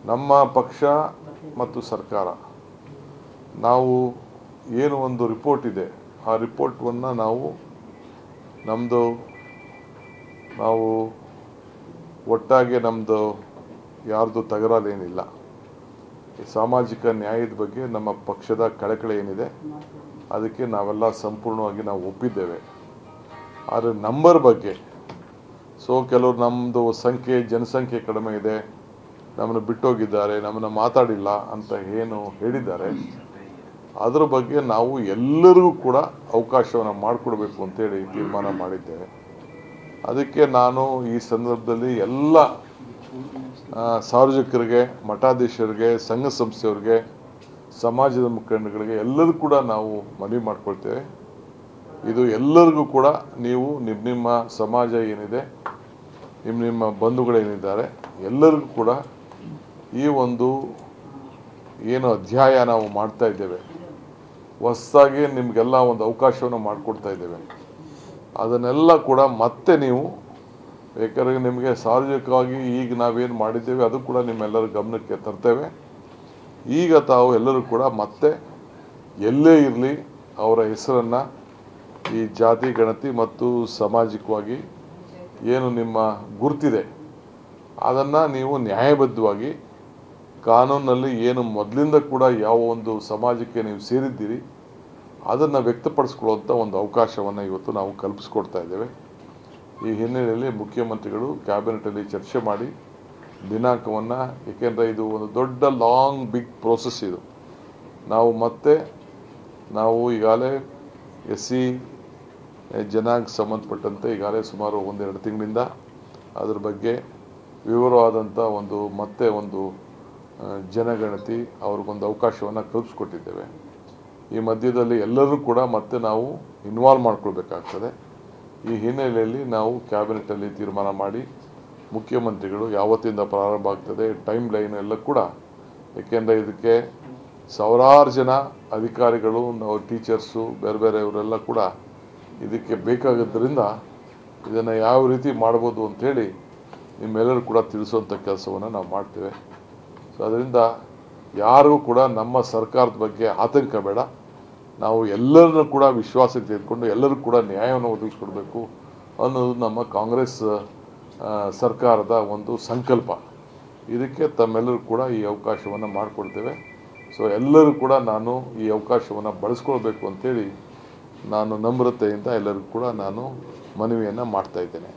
ನಮ್ಮ ಪಕ್ಷ ಮತ್ತು ಸರ್ಕಾರ ನಾವು ಏನು ಒಂದು ರಿಪೋರ್ಟ್ ಇದೆ ಆ ರಿಪೋರ್ಟನ್ನು ನಾವು ಒಟ್ಟಾಗಿ ನಮ್ಮದು ಯಾರ್ದು ತಗರಾಲೇನಿಲ್ಲ. ಸಾಮಾಜಿಕ ನ್ಯಾಯದ ಬಗ್ಗೆ ನಮ್ಮ ಪಕ್ಷದ ಕಳಕಳಿ ಏನಿದೆ ಅದಕ್ಕೆ ನಾವೆಲ್ಲ ಸಂಪೂರ್ಣವಾಗಿ ನಾವು ಒಪ್ಪಿದ್ದೇವೆ. ಆದರೆ ನಂಬರ್ ಬಗ್ಗೆ ಕೆಲವರು ನಮ್ಮದು ಜನಸಂಖ್ಯೆ ಕಡಿಮೆ ಇದೆ, ನಮ್ಮನ್ನು ಬಿಟ್ಟೋಗಿದ್ದಾರೆ, ನಮ್ಮನ್ನು ಮಾತಾಡಿಲ್ಲ ಅಂತ ಏನು ಹೇಳಿದ್ದಾರೆ ಅದರ ಬಗ್ಗೆ ನಾವು ಎಲ್ಲರಿಗೂ ಕೂಡ ಅವಕಾಶವನ್ನು ಮಾಡಿಕೊಡ್ಬೇಕು ಅಂತೇಳಿ ತೀರ್ಮಾನ ಮಾಡಿದ್ದೇವೆ. ಅದಕ್ಕೆ ನಾನು ಈ ಸಂದರ್ಭದಲ್ಲಿ ಎಲ್ಲ ಸಾರ್ವಜನಿಕರಿಗೆ, ಮಠಾಧೀಶರಿಗೆ, ಸಂಘ ಸಂಸ್ಥೆಯವರಿಗೆ, ಸಮಾಜದ ಮುಖಂಡಗಳಿಗೆ ಎಲ್ಲರೂ ಕೂಡ ನಾವು ಮನವಿ ಮಾಡ್ಕೊಳ್ತೇವೆ. ಇದು ಎಲ್ಲರಿಗೂ ಕೂಡ ನೀವು ನಿಮ್ಮ ಸಮಾಜ ಏನಿದೆ, ನಿಮ್ಮ ಬಂಧುಗಳೇನಿದ್ದಾರೆ ಎಲ್ಲರಿಗೂ ಕೂಡ ಈ ಒಂದು ಏನು ಅಧ್ಯಾಯ ನಾವು ಮಾಡ್ತಾ ಇದ್ದೇವೆ, ಹೊಸದಾಗಿ ನಿಮಗೆಲ್ಲ ಒಂದು ಅವಕಾಶವನ್ನು ಮಾಡಿಕೊಡ್ತಾ ಇದ್ದೇವೆ. ಅದನ್ನೆಲ್ಲ ಕೂಡ ಮತ್ತೆ ನೀವು, ಯಾಕಂದರೆ ನಿಮಗೆ ಸಾರ್ವಜನಿಕವಾಗಿ ಈಗ ನಾವೇನು ಮಾಡಿದ್ದೇವೆ ಅದು ಕೂಡ ನಿಮ್ಮೆಲ್ಲರ ಗಮನಕ್ಕೆ ತರ್ತೇವೆ. ಈಗ ತಾವು ಎಲ್ಲರೂ ಕೂಡ ಮತ್ತೆ ಎಲ್ಲೇ ಇರಲಿ ಅವರ ಹೆಸರನ್ನು ಈ ಜಾತಿ ಗಣತಿ ಮತ್ತು ಸಾಮಾಜಿಕವಾಗಿ ಏನು ನಿಮ್ಮ ಗುರುತಿದೆ ಅದನ್ನು ನೀವು ನ್ಯಾಯಬದ್ಧವಾಗಿ ಕಾನೂನಲ್ಲಿ ಏನು ಮೊದಲಿಂದ ಕೂಡ ಯಾವ ಒಂದು ಸಮಾಜಕ್ಕೆ ನೀವು ಸೇರಿದ್ದೀರಿ ಅದನ್ನು ವ್ಯಕ್ತಪಡಿಸ್ಕೊಳ್ಳುವಂಥ ಒಂದು ಅವಕಾಶವನ್ನು ಇವತ್ತು ನಾವು ಕಲ್ಪಿಸ್ಕೊಡ್ತಾ ಇದ್ದೇವೆ. ಈ ಹಿನ್ನೆಲೆಯಲ್ಲಿ ಮುಖ್ಯಮಂತ್ರಿಗಳು ಕ್ಯಾಬಿನೆಟಲ್ಲಿ ಚರ್ಚೆ ಮಾಡಿ ದಿನಾಂಕವನ್ನು, ಏಕೆಂದರೆ ಇದು ಒಂದು ದೊಡ್ಡ ಬಿಗ್ ಪ್ರೋಸೆಸ್ ಇದು. ನಾವು ಈಗಾಗಲೇ SC ಜನಾಂಗ ಸಂಬಂಧಪಟ್ಟಂತೆ ಈಗಾಗಲೇ ಸುಮಾರು 1-2 ತಿಂಗಳಿಂದ ಅದರ ಬಗ್ಗೆ ವಿವರವಾದಂಥ ಒಂದು ಜನಗಣತಿ ಅವ್ರಿಗೊಂದು ಅವಕಾಶವನ್ನು ಕಲ್ಪಿಸ್ಕೊಟ್ಟಿದ್ದೇವೆ. ಈ ಮಧ್ಯದಲ್ಲಿ ಎಲ್ಲರೂ ಕೂಡ ಮತ್ತೆ ನಾವು ಇನ್ವಾಲ್ವ್ ಮಾಡ್ಕೊಳ್ಬೇಕಾಗ್ತದೆ. ಈ ಹಿನ್ನೆಲೆಯಲ್ಲಿ ನಾವು ಕ್ಯಾಬಿನೆಟಲ್ಲಿ ತೀರ್ಮಾನ ಮಾಡಿ ಮುಖ್ಯಮಂತ್ರಿಗಳು ಯಾವತ್ತಿಂದ ಪ್ರಾರಂಭ ಆಗ್ತದೆ, ಟೈಮ್ ಲೈನ್ ಎಲ್ಲ ಕೂಡ, ಏಕೆಂದರೆ ಇದಕ್ಕೆ ಸಾವಿರಾರು ಜನ ಅಧಿಕಾರಿಗಳು, ನಾವು ಟೀಚರ್ಸು, ಬೇರೆ ಇವರೆಲ್ಲ ಕೂಡ ಇದಕ್ಕೆ ಬೇಕಾಗಿದ್ದರಿಂದ ಇದನ್ನು ಯಾವ ರೀತಿ ಮಾಡ್ಬೋದು ಅಂಥೇಳಿ ನಿಮ್ಮೆಲ್ಲರೂ ಕೂಡ ತಿಳಿಸುವಂಥ ಕೆಲಸವನ್ನು ನಾವು ಮಾಡ್ತೇವೆ. ಅದರಿಂದ ಯಾರಿಗೂ ಕೂಡ ನಮ್ಮ ಸರ್ಕಾರದ ಬಗ್ಗೆ ಆತಂಕ ಬೇಡ. ನಾವು ಎಲ್ಲರನ್ನೂ ಕೂಡ ವಿಶ್ವಾಸಕ್ಕೆ ತೆಗೆದುಕೊಂಡು ಎಲ್ಲರಿಗೂ ಕೂಡ ನ್ಯಾಯವನ್ನು ಒದಗಿಸ್ಕೊಡ್ಬೇಕು ಅನ್ನೋದು ನಮ್ಮ ಕಾಂಗ್ರೆಸ್ ಸರ್ಕಾರದ ಒಂದು ಸಂಕಲ್ಪ. ಇದಕ್ಕೆ ತಮ್ಮೆಲ್ಲರೂ ಕೂಡ ಈ ಅವಕಾಶವನ್ನು ಮಾಡಿಕೊಡ್ತೇವೆ. ಎಲ್ಲರೂ ಕೂಡ ನಾನು ಈ ಅವಕಾಶವನ್ನು ಬಳಸ್ಕೊಳ್ಬೇಕು ಅಂತೇಳಿ ನಾನು ನಮ್ರತೆಯಿಂದ ಎಲ್ಲರಿಗೂ ಕೂಡ ನಾನು ಮನವಿಯನ್ನು ಮಾಡ್ತಾ ಇದ್ದೇನೆ.